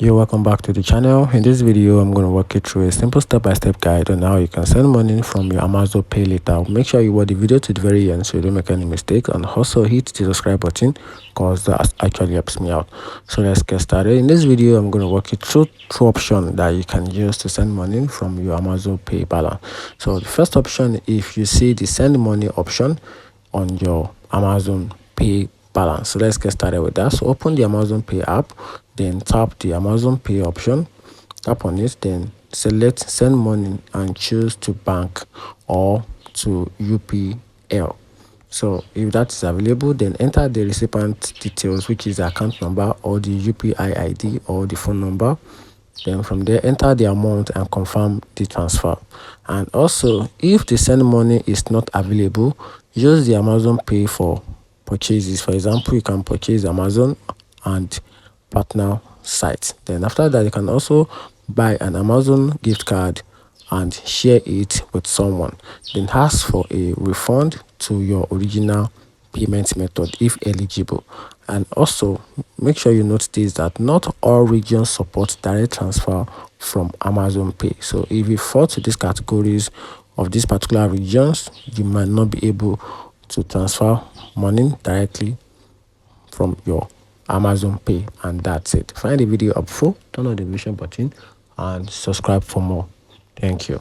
You're welcome back to the channel. In this video, I'm going to walk you through a simple step-by-step guide on how you can send money from your Amazon Pay later. Make sure you watch the video to the very end so you don't make any mistake, and also hit the subscribe button because that actually helps me out. So let's get started. In this video, I'm going to walk you through two options that you can use to send money from your Amazon Pay balance. So the first option, if you see the send money option on your Amazon Pay balance. So let's get started with that. So open the Amazon Pay app, then tap the Amazon Pay option, tap on it, then select send money and choose to bank or to UPL. So if that is available, then enter the recipient details, which is the account number or the UPI ID or the phone number. Then from there, enter the amount and confirm the transfer. And also, if the send money is not available, use the Amazon Pay for purchases. For example, you can purchase Amazon and partner sites. Then after that, you can also buy an Amazon gift card and share it with someone. Then ask for a refund to your original payment method if eligible. And also make sure you note this, that not all regions support direct transfer from Amazon Pay. So if you fall to these categories of these particular regions, you might not be able to transfer money directly from your Amazon Pay. And that's it. Find the video helpful, turn on the notification button and subscribe for more. Thank you.